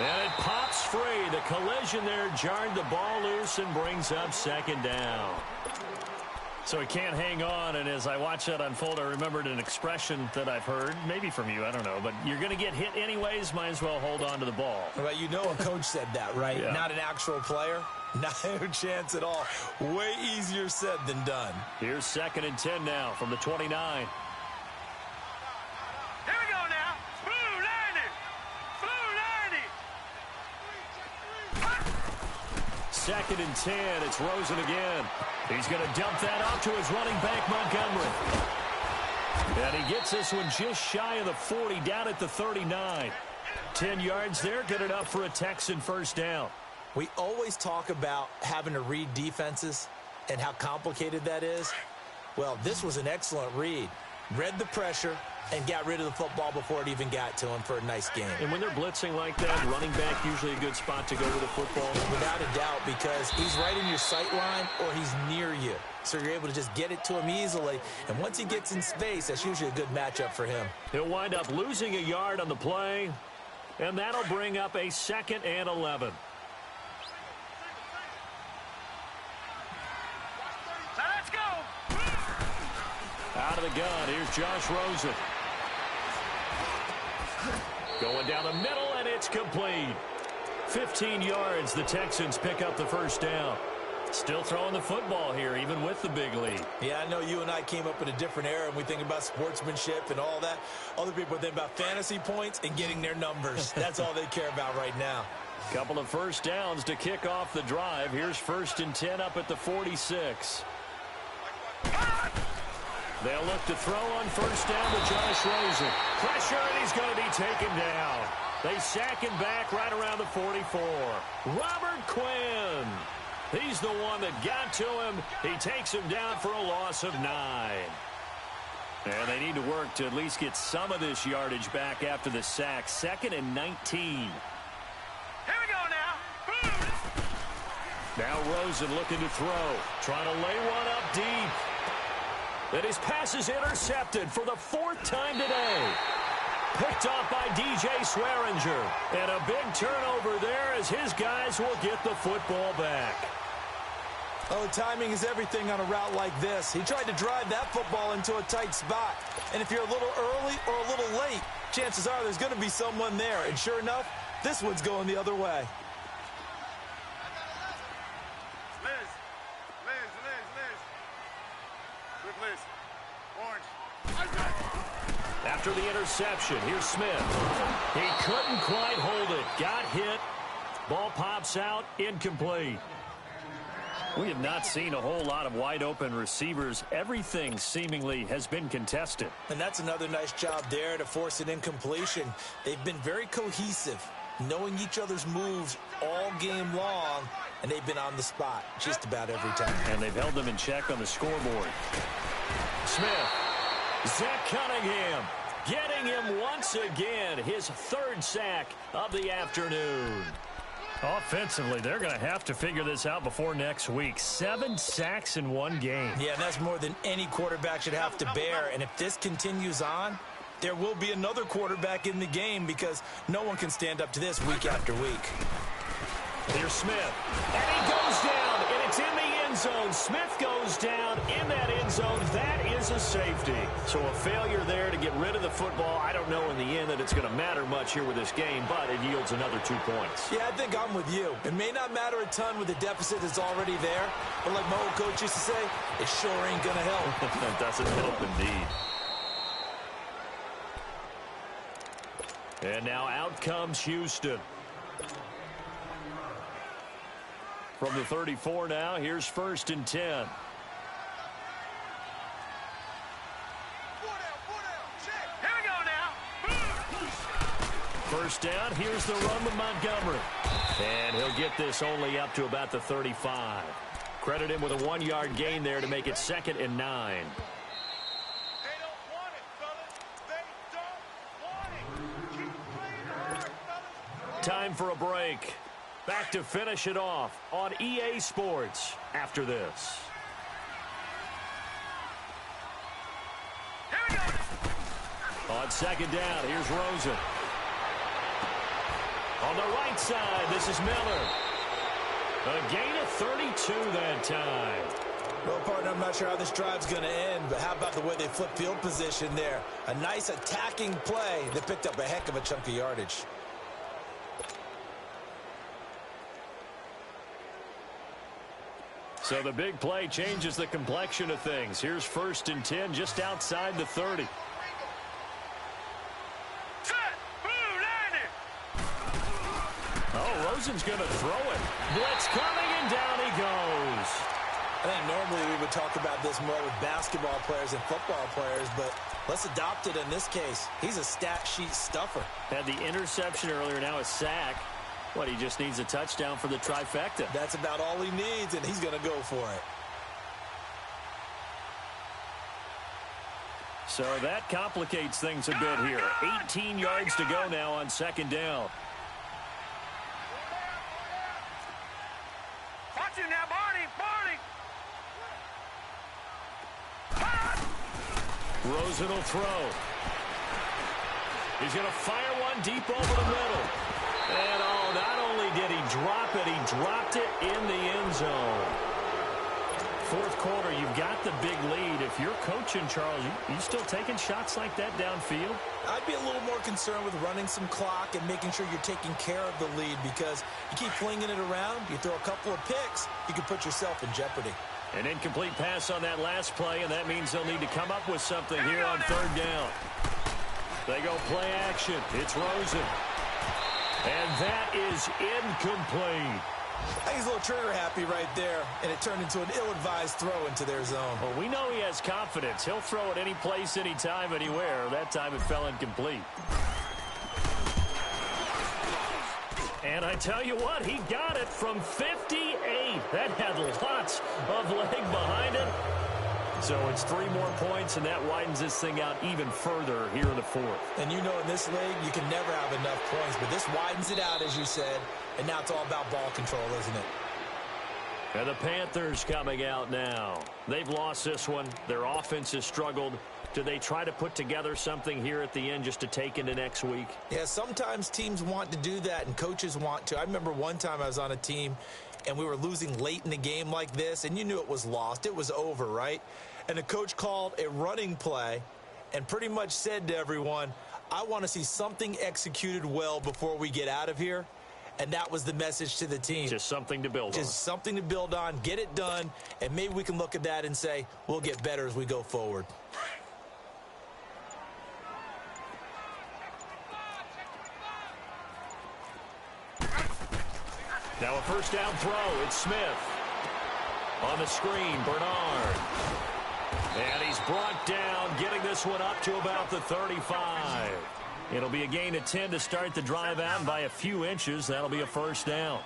And it pops free. The collision there jarred the ball loose and brings up 2nd down. So he can't hang on, and as I watch that unfold, I remembered an expression that I've heard, maybe from you, I don't know, but you're going to get hit anyways, might as well hold on to the ball. Well, you know a coach said that, right? Yeah. Not an actual player. No chance at all. Way easier said than done. Here's 2nd and 10 now from the 29. Here we go now. Blue 90. Blue 90. 2nd and 10. It's Rosen again. He's going to dump that off to his running back, Montgomery. And he gets this one just shy of the 40, down at the 39. 10 yards there, good enough for a Texan 1st down. We always talk about having to read defenses and how complicated that is. Well, this was an excellent read. Read the pressure and got rid of the football before it even got to him for a nice game. And when they're blitzing like that, running back usually a good spot to go with the football. Without a doubt, because he's right in your sight line or he's near you. So you're able to just get it to him easily. And once he gets in space, that's usually a good matchup for him. He'll wind up losing a yard on the play. And that'll bring up a 2nd and 11. Let's go. Out of the gun, here's Josh Rosen. Going down the middle, and it's complete. 15 yards, the Texans pick up the 1st down. Still throwing the football here, even with the big lead. Yeah, I know you and I came up in a different era, and we think about sportsmanship and all that. Other people think about fantasy points and getting their numbers. That's all they care about right now. Couple of 1st downs to kick off the drive. Here's 1st and 10 up at the 46. They'll look to throw on 1st down to Josh Rosen. Pressure, and he's going to be taken down. They sack him back right around the 44. Robert Quinn. He's the one that got to him. He takes him down for a loss of 9. And they need to work to at least get some of this yardage back after the sack. 2nd and 19. Here we go now. Now Rosen looking to throw. Trying to lay one up deep. And his pass is intercepted for the 4th time today. Picked off by DJ Swearinger. And a big turnover there as his guys will get the football back. Oh, timing is everything on a route like this. He tried to drive that football into a tight spot. And if you're a little early or a little late, chances are there's going to be someone there. And sure enough, this one's going the other way. Liz. Quick, Liz. Orange. After the interception, here's Smith. He couldn't quite hold it. Got hit. Ball pops out. Incomplete. We have not seen a whole lot of wide-open receivers. Everything seemingly has been contested. And that's another nice job there to force an incompletion. They've been very cohesive, knowing each other's moves all game long, and they've been on the spot just about every time. And they've held them in check on the scoreboard. Smith. Zach Cunningham getting him once again. His 3rd sack of the afternoon. Offensively, they're going to have to figure this out before next week. 7 sacks in one game. Yeah, that's more than any quarterback should have to bear. And if this continues on, there will be another quarterback in the game because no one can stand up to this week after week. Here's Smith. And he goes down, and it's in the end end zone. Smith goes down in that end zone. That is a safety. So a failure there to get rid of the football. I don't know in the end that it's going to matter much here with this game, but it yields another 2 points. Yeah, I think I'm with you. It may not matter a ton with the deficit that's already there, but like my old coach used to say, it sure ain't going to help. That doesn't help indeed. And now out comes Houston. From the 34 now, here's 1st and 10. Here we go now. First down, here's the run with Montgomery. And he'll get this only up to about the 35. Credit him with a 1-yard gain there to make it 2nd and 9. They don't want it, fellas. They don't want it. Keep playing hard, fellas. Time for a break. Back to finish it off on EA Sports after this. Here we go. On 2nd down, here's Rosen. On the right side, this is Miller. A gain of 32 that time. Well, partner, I'm not sure how this drive's going to end, but how about the way they flip field position there? A nice attacking play that picked up a heck of a chunk of yardage. So the big play changes the complexion of things. Here's 1st and 10 just outside the 30. Set. Boom, landed. Oh, Rosen's going to throw it. Blitz coming, and down he goes. I think normally we would talk about this more with basketball players and football players, but let's adopt it in this case. He's a stat sheet stuffer. Had the interception earlier, now a sack. What, he just needs a touchdown for the trifecta. That's about all he needs, and he's going to go for it. So that complicates things a bit here. 18 yards to go now on 2nd down. Watch it now, Barney. Rosen will throw. He's going to fire one deep over the middle. And oh, not only did he drop it, he dropped it in the end zone. 4th quarter, you've got the big lead. If you're coaching, Charles, you still taking shots like that downfield? I'd be a little more concerned with running some clock and making sure you're taking care of the lead, because you keep flinging it around, you throw a couple of picks, you can put yourself in jeopardy. An incomplete pass on that last play, and that means they'll need to come up with something here on 3rd down. They go play action. It's Rosen. And that is incomplete. I think he's a little trigger happy right there, and it turned into an ill-advised throw into their zone. Well, we know he has confidence. He'll throw it any place, anytime, anywhere. That time it fell incomplete. And I tell you what, he got it from 58. That had lots of leg behind it. So it's 3 more points, and that widens this thing out even further here in the 4th. And you know in this league, you can never have enough points, but this widens it out, as you said, and now it's all about ball control, isn't it? And the Panthers coming out now. They've lost this one. Their offense has struggled. Do they try to put together something here at the end just to take into next week? Yeah, sometimes teams want to do that, and coaches want to. I remember one time I was on a team, and we were losing late in the game like this, and you knew it was lost. It was over, right? And the coach called a running play and pretty much said to everyone, I want to see something executed well before we get out of here. And that was the message to the team. Just something to build on. Just something to build on, get it done, and maybe we can look at that and say, we'll get better as we go forward. Now a 1st down throw. It's Smith. On the screen, Bernard. And he's brought down, getting this one up to about the 35. It'll be a gain of 10 to start the drive out, and by a few inches, that'll be a 1st down.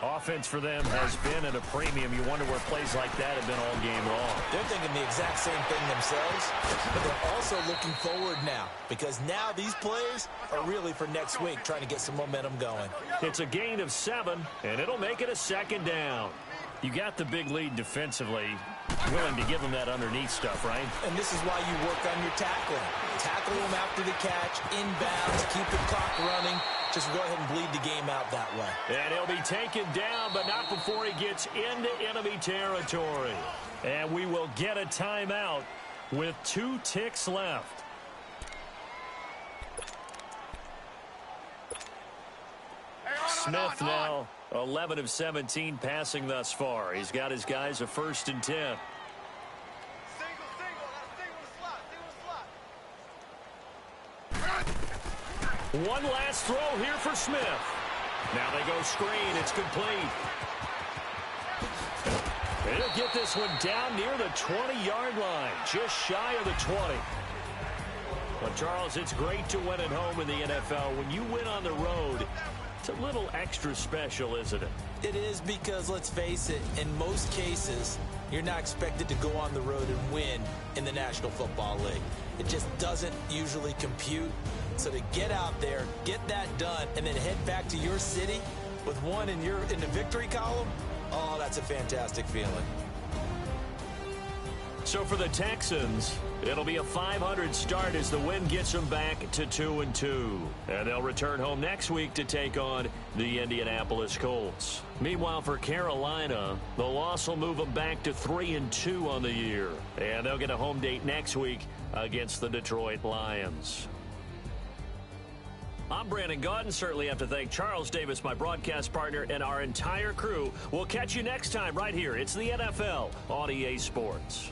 Offense for them has been at a premium. You wonder where plays like that have been all game long. They're thinking the exact same thing themselves, but they're also looking forward now, because now these plays are really for next week, trying to get some momentum going. It's a gain of 7, and it'll make it a 2nd down. You got the big lead defensively, willing to give them that underneath stuff, right? And this is why you work on your tackling. Tackle them after the catch, inbounds, keep the clock running. just go ahead and bleed the game out that way. And he'll be taken down, but not before he gets into enemy territory. And we will get a timeout with 2 ticks left. Smith now 11 of 17 passing thus far. He's got his guys a 1st and 10. One last throw here for Smith. Now they go screen. It's complete. He'll get this one down near the 20-yard line, just shy of the 20. But, Charles, it's great to win at home in the NFL. When you win on the road, it's a little extra special, isn't it? It is, because, let's face it, in most cases, you're not expected to go on the road and win in the National Football League. It just doesn't usually compute. So to get out there, get that done, and then head back to your city with one in the victory column, oh, that's a fantastic feeling. So for the Texans, it'll be a 500 start as the win gets them back to 2-2. And they'll return home next week to take on the Indianapolis Colts. Meanwhile, for Carolina, the loss will move them back to 3-2 on the year. And they'll get a home date next week against the Detroit Lions. I'm Brandon Gaudin. Certainly have to thank Charles Davis, my broadcast partner, and our entire crew. We'll catch you next time right here. It's the NFL on EA Sports.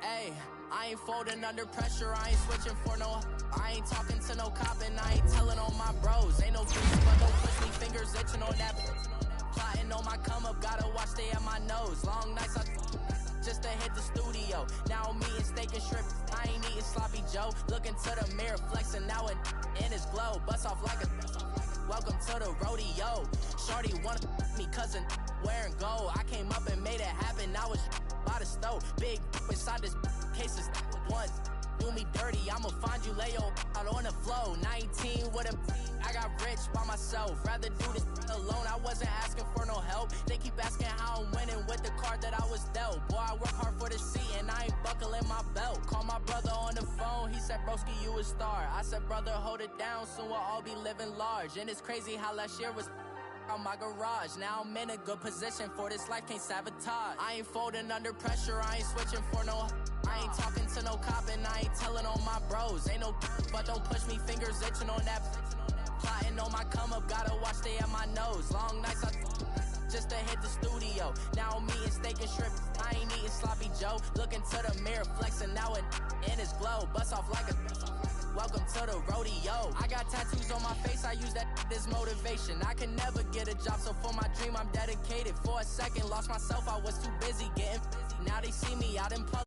Hey, I ain't folding under pressure, I ain't switching for no. I ain't talking to no cop and I ain't telling on my bros. Ain't no freeze, but don't push me, fingers itching on that. Plotting on my come up, gotta watch stay at my nose. Long nights just to hit the studio. Now I'm eating steak and shrimp, I ain't eating sloppy Joe. Looking to the mirror, flexing now and in his glow. Bust off like a welcome to the rodeo. Shorty wanna me cousin wearing gold. I came up and made it happen, now it's by the stove. Big inside this cases once do me dirty, I'ma find you lay out on the floor. 19 with a I got rich by myself, rather do this alone. I wasn't asking for no help, they keep asking how I'm winning with the card that I was dealt. Boy, I work hard for the seat and I ain't buckling my belt. Call my brother on the phone, he said broski you a star. I said brother hold it down, soon we'll all be living large. And it's crazy how last year was on my garage. Now I'm in a good position for this life, can't sabotage. I ain't folding under pressure, I ain't switching for no. I ain't talking to no cop and I ain't telling on my bros. Ain't no but don't push me, fingers itching on that. Plotting on my come up, gotta watch stay at my nose. Long nights just to hit the studio. Now I'm eating steak and shrimp, I ain't eating sloppy Joe. Looking to the mirror, flexing now and in his glow. Bust off like a welcome to the rodeo. I got tattoos on my face, I use that as motivation. I can never get a job, so for my dream I'm dedicated. For a second, lost myself, I was too busy getting busy. Now they see me out in public.